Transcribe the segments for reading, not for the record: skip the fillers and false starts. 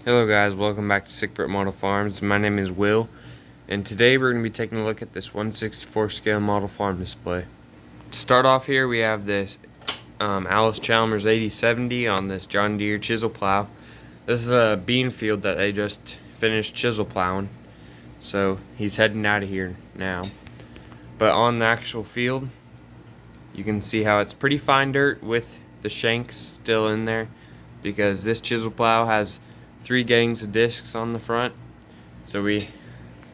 Hello guys, welcome back to Sick Brit Model Farms. My name is Will, and today we're going to be taking a look at this 1/64 scale model farm display. To start off here, we have this Alice Chalmers 8070 on this John Deere chisel plow. This is a bean field that they just finished chisel plowing, so he's heading out of here now. But on the actual field, you can see how it's pretty fine dirt with the shanks still in there, because this chisel plow has 3 gangs of discs on the front, so we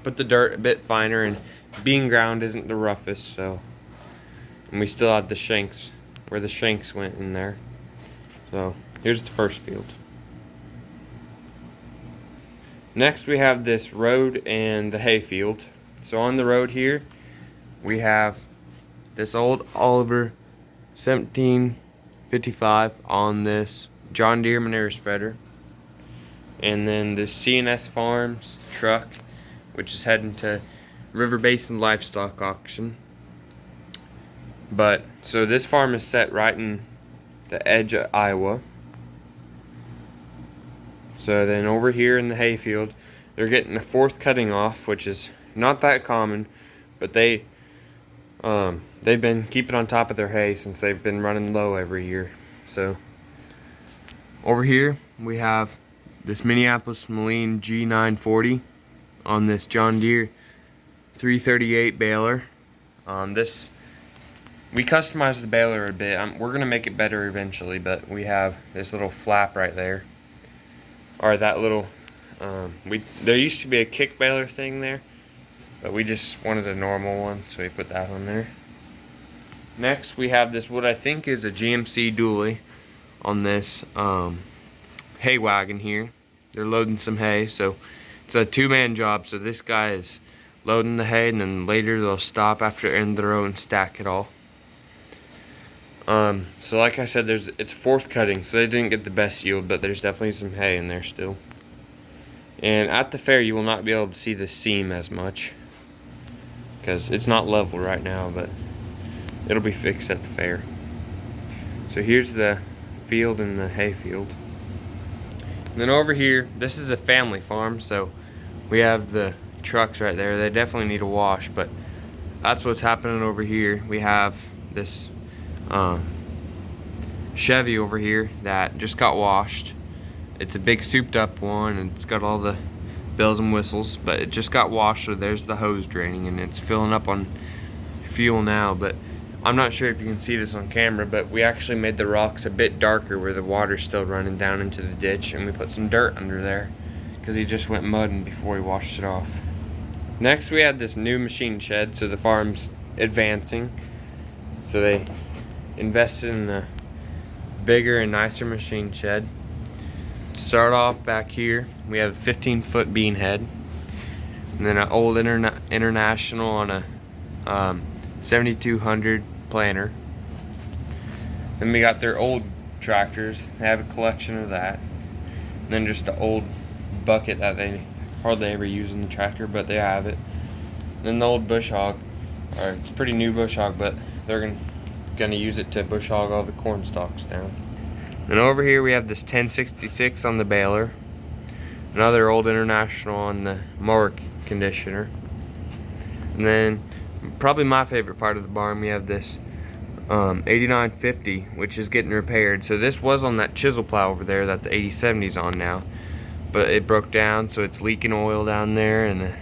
put the dirt a bit finer, and bean ground isn't the roughest, so, and we still have the shanks where the shanks went in there. So here's the first field. Next we have this road and the hay field. So on the road here we have this old Oliver 1755 on this John Deere manure spreader. And then the C&S Farms truck, which is heading to River Basin Livestock Auction. But so this farm is set right in the edge of Iowa. So then over here in the hayfield, they're getting a 4th cutting off, which is not that common, but they've been keeping on top of their hay since they've been running low every year. So over here we have this Minneapolis Moline G940 on this John Deere 338 baler. We customized the baler a bit. We're gonna make it better eventually, but we have this little flap right there, or that little. There used to be a kick baler thing there, but we just wanted a normal one, so we put that on there. Next, we have this what I think is a GMC dually on this hay wagon here. They're loading some hay, so it's a 2-man job. So this guy is loading the hay, and then later they'll stop after end the row and stack it all. So like I said, it's 4th cutting, so they didn't get the best yield, but there's definitely some hay in there still. And at the fair, you will not be able to see the seam as much because it's not level right now, but it'll be fixed at the fair. So here's the field and the hay field. And then over here, this is a family farm, so we have the trucks right there. They definitely need a wash, but that's what's happening over here. We have this Chevy over here that just got washed. It's a big souped up one, and it's got all the bells and whistles, but it just got washed, so there's the hose draining, and it's filling up on fuel now. But I'm not sure if you can see this on camera, but we actually made the rocks a bit darker where the water's still running down into the ditch, and we put some dirt under there because he just went mudding before he washed it off. Next we have this new machine shed, so the farm's advancing. So they invested in a bigger and nicer machine shed. To start off back here, we have a 15-foot bean head, and then an old International on a 7200 planter. Then we got their old tractors. They have a collection of that. And then just the old bucket that they hardly ever use in the tractor, but they have it. And then the old bush hog, or it's a pretty new bush hog, but they're gonna use it to bush hog all the corn stalks down. And over here we have this 1066 on the baler, another old International on the mower conditioner, and then probably my favorite part of the barn, we have this 8950, which is getting repaired. So this was on that chisel plow over there that the 8070's on now, but it broke down, so it's leaking oil down there, and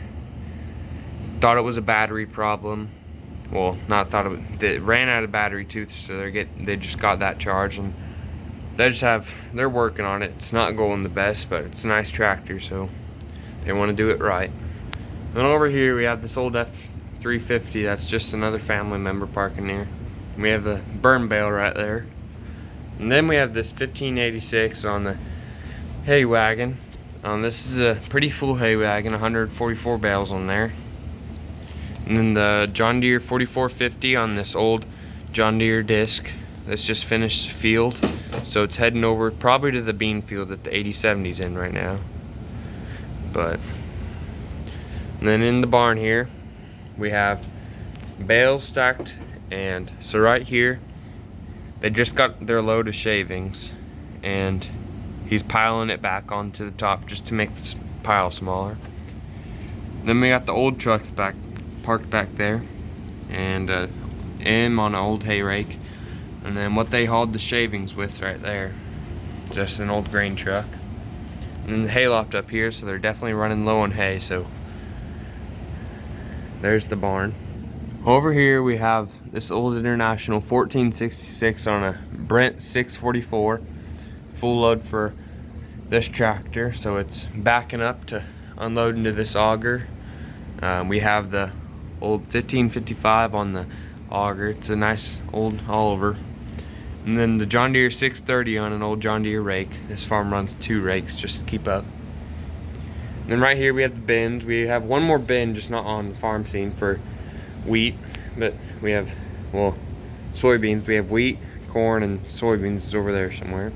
thought it was a battery problem. Well, not thought it ran out of battery tooth, so they just got that charged, and they're working on it. It's not going the best, but it's a nice tractor, so they want to do it right. And over here we have this old F350 that's just another family member parking here. We have a burn bale right there. And then we have this 1586 on the hay wagon. This is a pretty full hay wagon, 144 bales on there. And then the John Deere 4450 on this old John Deere disc that's just finished field. So it's heading over probably to the bean field that the 8070's in right now. And then in the barn here, we have bales stacked, and so right here, they just got their load of shavings, and he's piling it back onto the top just to make this pile smaller. Then we got the old trucks parked back there, and M on an old hay rake, and then what they hauled the shavings with right there, just an old grain truck. And then the hay loft up here, so they're definitely running low on hay. So there's the barn. Over here we have this old International 1466 on a Brent 644, full load for this tractor. So it's backing up to unload into this auger. We have the old 1555 on the auger. It's a nice old Oliver. And then the John Deere 630 on an old John Deere rake. This farm runs 2 rakes just to keep up. And then right here we have the bins. We have one more bin, just not on the farm scene, for wheat, but we have, well, soybeans. We have wheat, corn, and soybeans is over there somewhere.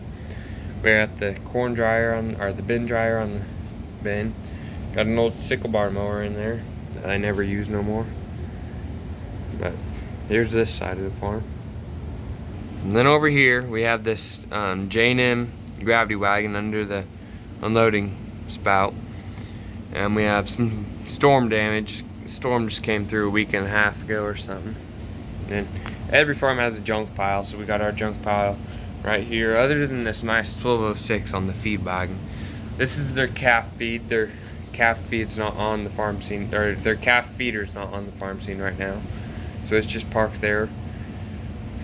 We're at the corn dryer or the bin dryer on the bin. Got an old sickle bar mower in there that I never use no more. But here's this side of the farm. And then over here we have this J&M gravity wagon under the unloading spout, and we have some storm damage. The storm just came through a week and a half ago or something. And every farm has a junk pile, so we got our junk pile right here, other than this nice 1206 on the feed wagon. This is their calf feed. Their calf feed's not on the farm scene, or their calf feeder's not on the farm scene right now, so it's just parked there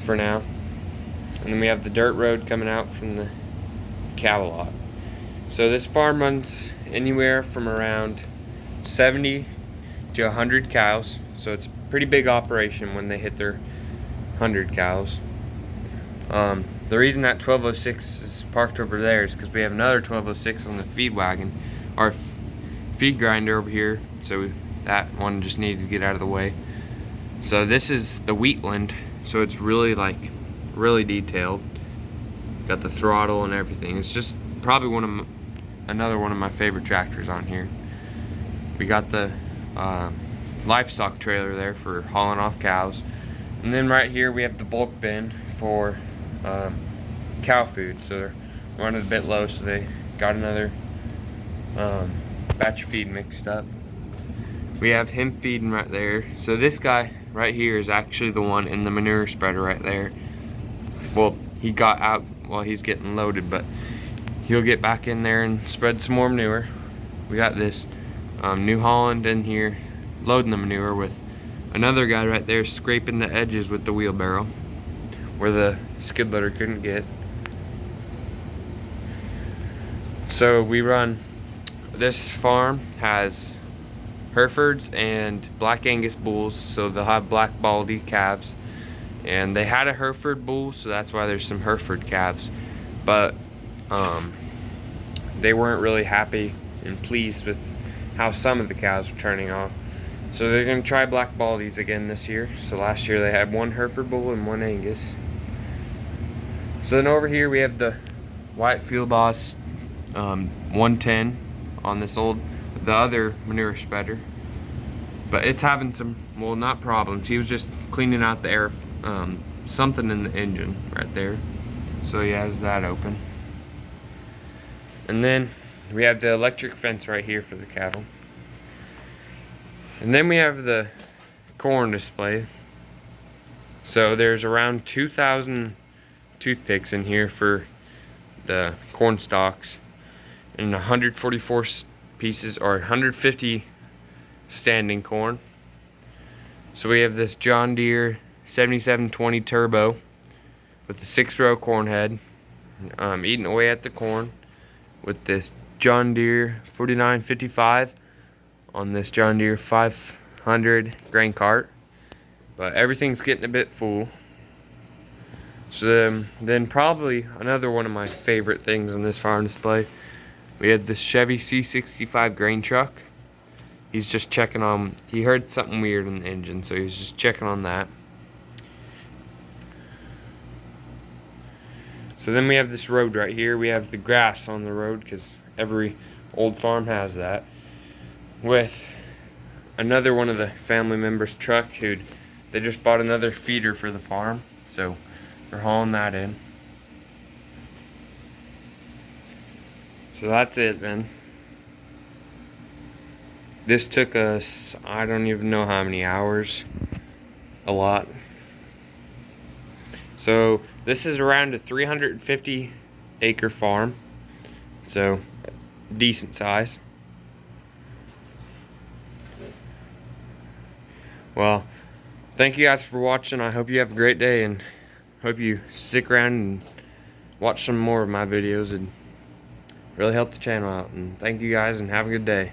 for now. And then we have the dirt road coming out from the cow lot. So this farm runs anywhere from around 70 to 100 cows, so it's a pretty big operation when they hit their 100 cows. The reason that 1206 is parked over there is because we have another 1206 on the feed wagon, our feed grinder over here, so that one just needed to get out of the way. So this is the Wheatland, so it's really really detailed. Got the throttle and everything. It's just probably another one of my favorite tractors on here. We got the livestock trailer there for hauling off cows, and then right here we have the bulk bin for cow food. So they're running a bit low, so they got another batch of feed mixed up. We have him feeding right there. So this guy right here is actually the one in the manure spreader right there. Well, he got out while he's getting loaded, but he'll get back in there and spread some more manure. We got this New Holland in here loading the manure, with another guy right there scraping the edges with the wheelbarrow where the skid loader couldn't get. So we run, this farm has Herefords and Black Angus bulls, so they'll have black baldy calves. And they had a Hereford bull, so that's why there's some Hereford calves. But they weren't really happy and pleased with how some of the cows were turning out. So they're going to try black baldies again this year. So last year they had one Hereford bull and one Angus. So then over here we have the White Field Boss 110 on this the other manure spreader. But it's having some, well, not problems. He was just cleaning out the air, something in the engine right there. So he has that open. And then we have the electric fence right here for the cattle. And then we have the corn display. So there's around 2,000 toothpicks in here for the corn stalks, and 144 pieces, or 150 standing corn. So we have this John Deere 7720 turbo with a 6-row corn head, eating away at the corn, with this John Deere 4955 on this John Deere 500 grain cart. But everything's getting a bit full. So then probably another one of my favorite things on this farm display, we had this Chevy C65 grain truck. He's just checking on, he heard something weird in the engine, so he's just checking on that. So then we have this road right here. We have the grass on the road, because every old farm has that, with another one of the family members' truck they just bought another feeder for the farm, so they're hauling that in. So that's it then. This took us, I don't even know how many hours. A lot. So this is around a 350 acre farm. So decent size. Well, thank you guys for watching. I hope you have a great day, and hope you stick around and watch some more of my videos and really help the channel out. And thank you guys, and have a good day.